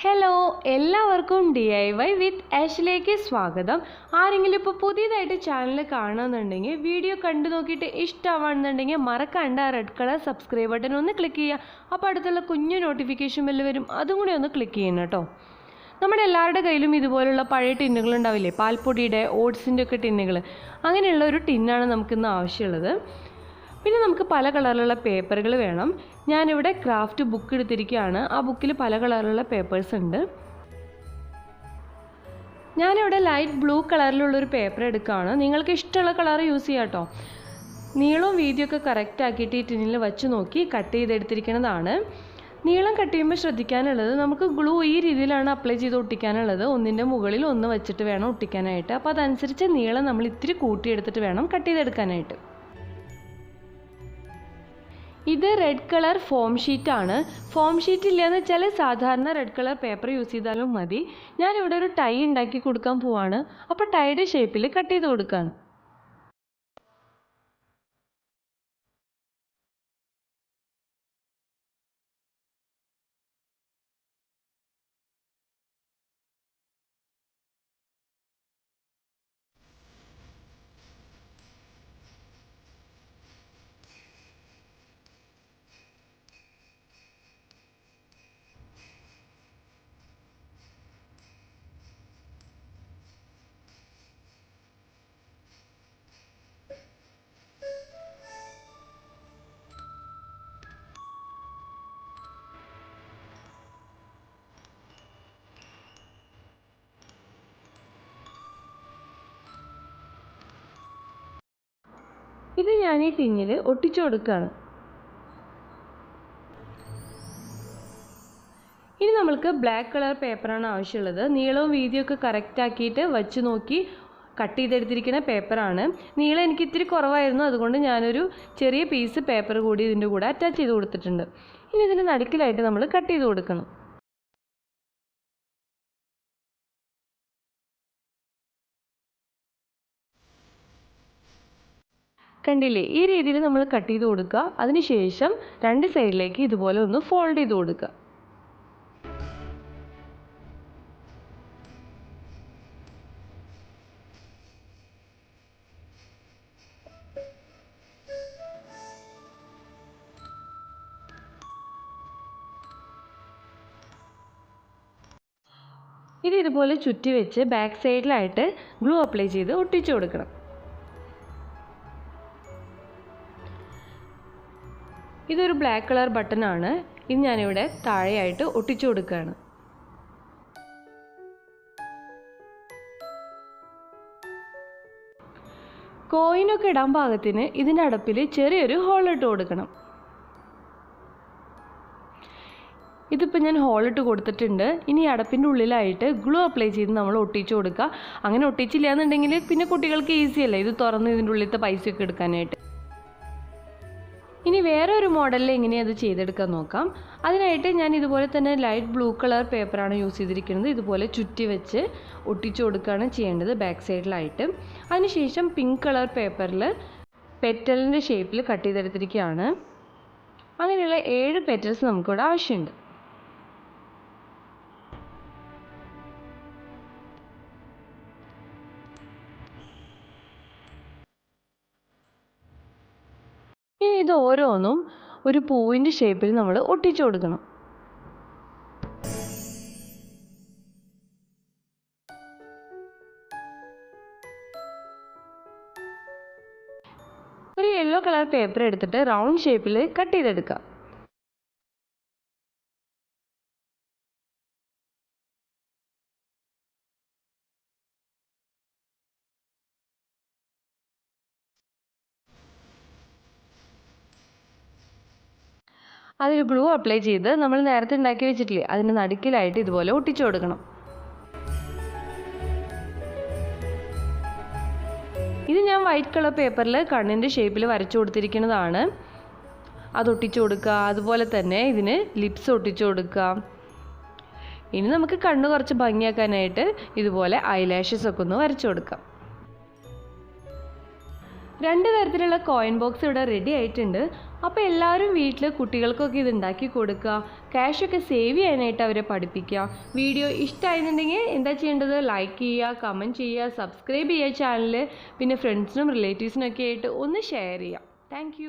Hello, എല്ലാവർക്കും DIY വിത്ത് ആഷിലേക്ക് സ്വാഗതം. ആരെങ്കിലും ഇപ്പോൾ പുതിയതായിട്ട് ചാനൽ കാണുന്നുണ്ടെങ്കിൽ വീഡിയോ കണ്ടു നോക്കിയിട്ട് ഇഷ്ടമാണെന്നുണ്ടെങ്കിൽ മറക്കാണ്ട് ആ റെഡ് കളർ സബ്സ്ക്രൈബ് ബട്ടൺ ഒന്ന് ക്ലിക്ക് ചെയ്യുക. അപ്പോൾ അടുത്തുള്ള കുഞ്ഞു നോട്ടിഫിക്കേഷൻ ബെല്ല് വരും, അതും കൂടി ഒന്ന് ക്ലിക്ക് ചെയ്യണം കേട്ടോ. നമ്മുടെ എല്ലാവരുടെ കയ്യിലും ഇതുപോലുള്ള പഴയ ടിന്നുകൾ ഉണ്ടാവില്ലേ, പാൽപ്പൊടിയുടെ ഓട്സിൻ്റെ ഒക്കെ ടിന്നുകൾ. അങ്ങനെയുള്ള ഒരു ടിന്നാണ് നമുക്കിന്ന് ആവശ്യമുള്ളത്. പിന്നെ നമുക്ക് പല കളറിലുള്ള പേപ്പറുകൾ വേണം. ഞാനിവിടെ ക്രാഫ്റ്റ് ബുക്ക് എടുത്തിരിക്കുകയാണ്. ആ ബുക്കിൽ പല കളറിലുള്ള പേപ്പേഴ്സ് ഉണ്ട്. ഞാനിവിടെ ലൈറ്റ് ബ്ലൂ കളറിലുള്ളൊരു പേപ്പർ എടുക്കുകയാണ്. നിങ്ങൾക്ക് ഇഷ്ടമുള്ള കളർ യൂസ് ചെയ്യാം കേട്ടോ. നീളവും വീതിയൊക്കെ കറക്റ്റ് ആക്കിയിട്ട് ഈ ടിന്നിൽ വച്ച് നോക്കി കട്ട് ചെയ്തെടുത്തിരിക്കുന്നതാണ്. നീളം കട്ട് ചെയ്യുമ്പോൾ ശ്രദ്ധിക്കാനുള്ളത്, നമുക്ക് ഗ്ലൂ ഈ രീതിയിലാണ് അപ്ലൈ ചെയ്ത് ഒട്ടിക്കാനുള്ളത്. ഒന്നിൻ്റെ മുകളിൽ ഒന്ന് വെച്ചിട്ട് വേണം ഒട്ടിക്കാനായിട്ട്. അപ്പോൾ അതനുസരിച്ച് നീളം നമ്മൾ ഇത്തിരി കൂട്ടിയെടുത്തിട്ട് വേണം കട്ട് ചെയ്തെടുക്കാനായിട്ട്. ഇത് റെഡ് കളർ ഫോം ഷീറ്റാണ്. ഫോം ഷീറ്റ് ഇല്ലയെന്ന് വെച്ചാൽ സാധാരണ റെഡ് കളർ പേപ്പർ യൂസ് ചെയ്താലും മതി. ഞാനിവിടെ ഒരു ടൈ ഉണ്ടാക്കി കൊടുക്കാൻ പോവാണ്. അപ്പോൾ ടൈയുടെ ഷേപ്പിൽ കട്ട് ചെയ്ത് കൊടുക്കുകയാണ്. ഇത് ഞാൻ ഈ ടിന്നിൽ ഒട്ടിച്ചു കൊടുക്കുകയാണ്. ഇനി നമ്മൾക്ക് ബ്ലാക്ക് കളർ പേപ്പറാണ് ആവശ്യമുള്ളത്. നീളവും വീതിയൊക്കെ കറക്റ്റ് ആക്കിയിട്ട് വച്ച് നോക്കി കട്ട് ചെയ്തെടുത്തിരിക്കുന്ന പേപ്പറാണ്. നീളം എനിക്ക് ഇത്തിരി കുറവായിരുന്നു, അതുകൊണ്ട് ഞാനൊരു ചെറിയ പീസ് പേപ്പർ കൂടി ഇതിൻ്റെ കൂടെ അറ്റാച്ച് ചെയ്ത് കൊടുത്തിട്ടുണ്ട്. ഇനി ഇതിൻ്റെ നടുക്കിലായിട്ട് നമ്മൾ കട്ട് ചെയ്ത് കൊടുക്കണം. കണ്ടില്ലേ, ഈ രീതിയിൽ നമ്മൾ കട്ട് ചെയ്ത് കൊടുക്കുക. അതിനുശേഷം രണ്ട് സൈഡിലേക്ക് ഇതുപോലെ ഒന്ന് ഫോൾഡ് ചെയ്ത് കൊടുക്കുക. ഇത് ഇതുപോലെ ചുറ്റി വെച്ച് ബാക്ക് സൈഡിലായിട്ട് ഗ്ലൂ അപ്ലൈ ചെയ്ത് ഒട്ടിച്ചു കൊടുക്കണം. ഇതൊരു ബ്ലാക്ക് കളർ ബട്ടണാണ്. ഇത് ഞാനിവിടെ താഴെയായിട്ട് ഒട്ടിച്ചു കൊടുക്കുകയാണ്. കോയിനൊക്കെ ഇടാൻ പാകത്തിന് ഇതിൻ്റെ അടപ്പിൽ ചെറിയൊരു ഹോൾ ഇട്ട് കൊടുക്കണം. ഇതിപ്പോൾ ഞാൻ ഹോളിട്ട് കൊടുത്തിട്ടുണ്ട്. ഇനി അടപ്പിൻ്റെ ഉള്ളിലായിട്ട് ഗ്ലൂ അപ്ലൈ ചെയ്ത് നമ്മൾ ഒട്ടിച്ചു കൊടുക്കുക. അങ്ങനെ ഒട്ടിച്ചില്ല എന്നുണ്ടെങ്കിൽ പിന്നെ കുട്ടികൾക്ക് ഈസിയല്ല ഇത് തുറന്ന് ഇതിൻ്റെ ഉള്ളിലത്തെ പൈസയൊക്കെ എടുക്കാനായിട്ട്. ഇനി വേറെ ഒരു മോഡലിൽ എങ്ങനെയാണ് അത് ചെയ്തെടുക്കാൻ നോക്കാം. അതിനായിട്ട് ഞാൻ ഇതുപോലെ തന്നെ ലൈറ്റ് ബ്ലൂ കളർ പേപ്പറാണ് യൂസ് ചെയ്തിരിക്കുന്നത്. ഇതുപോലെ ചുറ്റി വെച്ച് ഒട്ടിച്ചു കൊടുക്കുകയാണ് ചെയ്യേണ്ടത് ബാക്ക് സൈഡിലായിട്ട്. അതിനുശേഷം പിങ്ക് കളർ പേപ്പറിൽ പെറ്റലിൻ്റെ ഷേപ്പിൽ കട്ട് ചെയ്തെടുത്തിരിക്കുകയാണ്. അങ്ങനെയുള്ള 7 പെറ്റൽസ് നമുക്കിവിടെ ആവശ്യമുണ്ട്. ഇനി ഇത് ഓരോന്നും ഒരു പൂവിൻ്റെ ഷേപ്പിൽ നമ്മൾ ഒട്ടിച്ചു കൊടുക്കണം. ഒരു യെല്ലോ കളർ പേപ്പർ എടുത്തിട്ട് റൗണ്ട് ഷേപ്പിൽ കട്ട് ചെയ്തെടുക്കുക. അതിൽ ഗ്ലൂ അപ്ലൈ ചെയ്ത് നമ്മൾ നേരത്തെ ഉണ്ടാക്കി വെച്ചിട്ടില്ലേ, അതിൻ്റെ നടുക്കിലായിട്ട് ഇതുപോലെ ഒട്ടിച്ചു കൊടുക്കണം. ഇത് ഞാൻ വൈറ്റ് കളർ പേപ്പറിൽ കണ്ണിൻ്റെ ഷേപ്പിൽ വരച്ചു കൊടുത്തിരിക്കുന്നതാണ്. അത് ഒട്ടിച്ചു കൊടുക്കുക. അതുപോലെ തന്നെ ഇതിന് ലിപ്സ് ഒട്ടിച്ചു കൊടുക്കുക. ഇനി നമുക്ക് കണ്ണ് കുറച്ച് ഭംഗിയാക്കാനായിട്ട് ഇതുപോലെ ഐലാഷസ് ഒക്കെ ഒന്ന് വരച്ചു കൊടുക്കാം. രണ്ട് തരത്തിലുള്ള കോയിൻ ബോക്സ് ഇവിടെ റെഡി ആയിട്ടുണ്ട്. അപ്പോൾ എല്ലാവരും വീട്ടിൽ കുട്ടികൾക്കൊക്കെ ഇത് ഉണ്ടാക്കി കൊടുക്കുക, ക്യാഷൊക്കെ സേവ് ചെയ്യാനായിട്ട് അവരെ പഠിപ്പിക്കുക. വീഡിയോ ഇഷ്ടമായിരുന്നുണ്ടെങ്കിൽ എന്താ ചെയ്യേണ്ടത്? ലൈക്ക് ചെയ്യുക, കമൻറ്റ് ചെയ്യുക, സബ്സ്ക്രൈബ് ചെയ്യുക ചാനൽ, പിന്നെ ഫ്രണ്ട്സിനും റിലേറ്റീവ്സിനൊക്കെ ആയിട്ട് ഒന്ന് ഷെയർ ചെയ്യുക. താങ്ക്